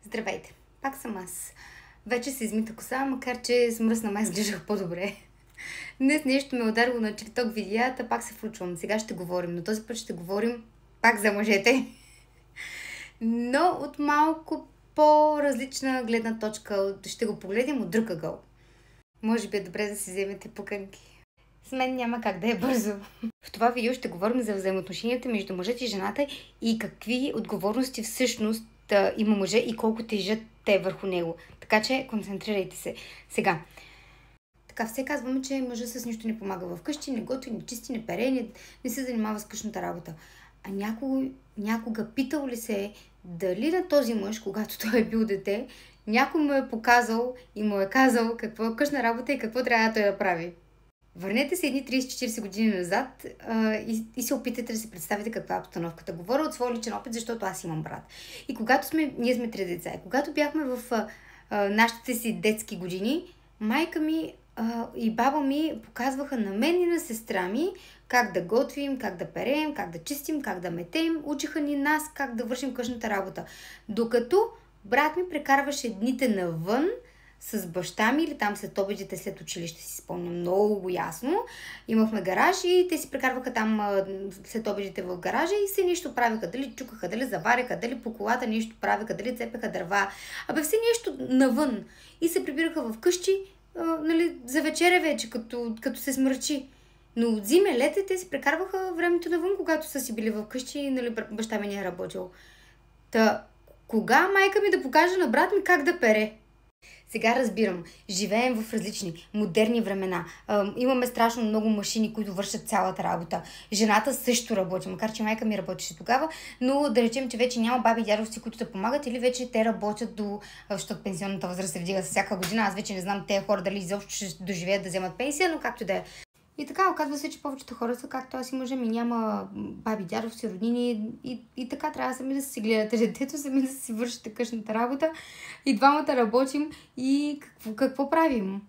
Здравейте, пак съм аз. Вече се измита коса, макар че с мръсна май изглеждах по-добре. Днес нещо ме ударило на TikTok видеята, пак се включвам. Сега ще говорим, но този път ще говорим пак за мъжете. Но от малко по-различна гледна точка. Ще го погледнем от друг ъгъл. Може би е добре да си вземете пуканки. С мен няма как да е бързо. В това видео ще говорим за взаимоотношенията между мъжът и жената и какви отговорности всъщност има мъжа и колко тежат те върху него. Така че концентрирайте се. Сега, така все казваме, че мъжът с нищо не помага вкъщи, не готви, не чисти, не пере, не се занимава с къщната работа. А някога питал ли се дали на този мъж, когато той е бил дете, някой му е показал и му е казал какво е къщна работа и какво трябва той да прави? Върнете се едни 30-40 години назад и се опитайте да се представите каква е обстановката. Говоря от своя личен опит, защото аз имам брат. И когато ние сме 3 деца, и когато бяхме в нашите си детски години, майка ми и баба ми показваха на мен и на сестра ми как да готвим, как да перем, как да чистим, как да метем. Учиха ни нас как да вършим къщната работа. Докато брат ми прекарваше дните навън с баща ми или там след обедите, след училище, си спомням много ясно. Имахме гараж и те си прекарваха там след обедите в гаража и се нещо правиха. Дали чукаха, дали заваряха, дали по колата нещо правиха, дали цепеха дърва. Все нещо навън. И се прибираха в къщи, за вечеря вече, като се смърчи. Но от зиме, лете те си прекарваха времето навън, когато са си били в къщи, баща ми не е работил. Та, кога майка ми да покаже на брат ми как да пере? Сега разбирам, живеем в различни, модерни времена. Имаме страшно много машини, които вършат цялата работа. Жената също работи, макар че майка ми работеше тогава, но да речем, че вече няма баби и дядовци, които да помагат, или вече те работят защото пенсионната възраст се вдига всяка година. Аз вече не знам тези хора дали изобщо ще доживеят да вземат пенсия, но както да е. И така, оказва се, че повечето хора са както аз и мъжа ми. Няма баби, дядовци, роднини и така трябва сами да си гледате детето, сами да си вършите къщната работа. И двамата работим и какво правим?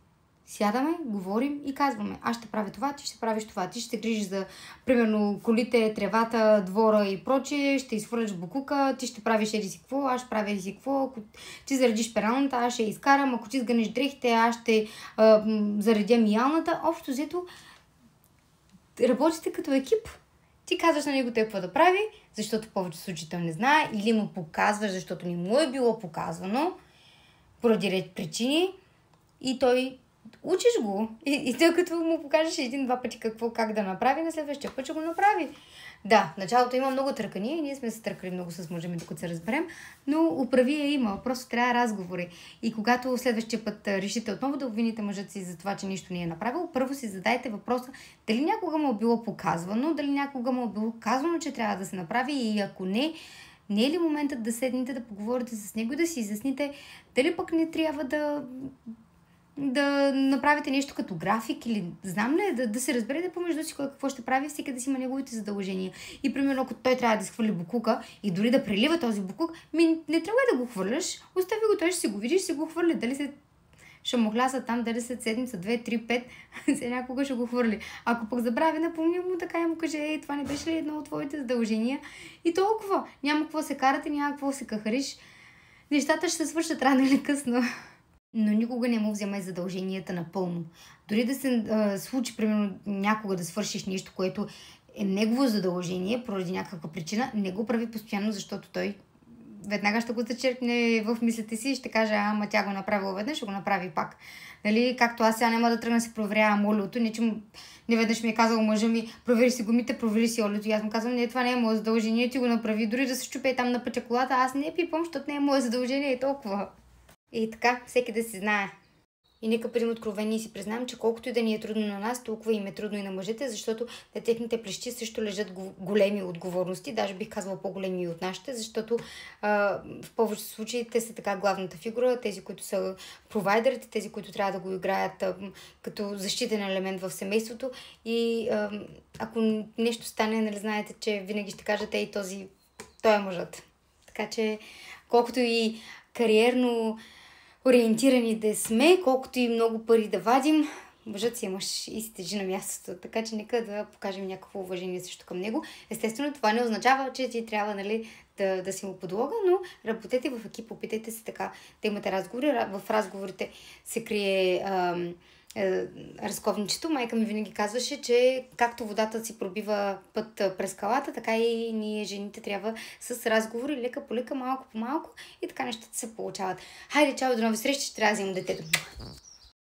Сядаме, говорим и казваме: аз ще правя това, ти ще правиш това, ти ще се грижиш за, примерно, колите, тревата, двора и прочее, ще изхвърляш букука, ти ще правиш еди си какво, аз ще правя еди си какво, ако ти заредиш пералната, аз ще я изкарам, ако ти сгънеш дрехите, аз ще заредя миялната. Общо взето, работите като екип. Ти казваш на него какво да прави, защото в повечето случаи той не знае, или му показваш, защото не му е било показвано, поради ред причини, и той учиш го. И тъй като му покажеш един-два пъти как да направи, на следващия път ще го направи. Да, в началото има много търкания и ние сме се търкали много с мъжа ми, докато се разберем, но управи има, просто трябва разговори. И когато следващия път решите отново да обвините мъжът си за това, че нищо не е направил, първо си задайте въпроса дали някога му е било показвано, дали някога му е било казано, че трябва да се направи, и ако не е ли моментът да седнете, да поговорите с него и да си изясните дали пък не трябва да направите нещо като график или знам ли, да се разберете помежду си кой какво ще прави, всеки да си има неговите задължения. И примерно, ако той трябва да изхвърли букука и дори да прелива този букук, не трябва да го хвърляш, остави го, той ще си го видиш, ще го хвърли. Дали се шамохляса там, дали след седмица, 2, 3, 5, се някога ще го хвърли. Ако пък забрави, напомня му така и му каже: това не беше ли едно от твоите задължения? И толкова. Няма какво се карате, няма какво се кахариш. Нещата ще се свършат рано или късно. Но никога не му вземай задълженията напълно. Дори да се случи, примерно, някога да свършиш нещо, което е негово задължение, поради някаква причина, не го прави постоянно, защото той веднага ще го зачерпне в мислите си и ще каже: ама тя го направила веднъж, ще го направи пак. Нали? Както аз сега няма да тръгна да си проверявам олиото, не че неведнъж ми е казал мъжа ми: провери си гумите, провери си олиото. И аз му казвам: не, това не е мое задължение, ти го направи. Дори да се щупе там на пътя колата, аз не пипам, защото не е мое задължение и толкова. И така, всеки да си знае. И нека бъдем откровени и си признаем, че колкото и да ни е трудно на нас, толкова им е трудно и на мъжете, защото на техните плещи също лежат големи отговорности, даже бих казала по-големи и от нашите, защото в повечето случаи те са така главната фигура, тези, които са провайдерите, тези, които трябва да го играят като защитен елемент в семейството. И ако нещо стане, нали знаете, че винаги ще кажете: той е мъжът. Така че, колкото и кариерно ориентирани да сме, колкото и много пари да вадим, Мъжът си мъж и си тежи на мястото, така че нека да покажем някакво уважение също към него. Естествено, това не означава, че ти трябва, нали, да си му подлога, но работете в екип, опитайте се така да имате разговори. В разговорите се крие разковничето. Майка ми винаги казваше, че както водата си пробива път през скалата, така и ние жените трябва с разговори, лека по лека, малко по малко и така нещата се получават. Хайде, чао, до нови срещи, ще трябва да вземам детето.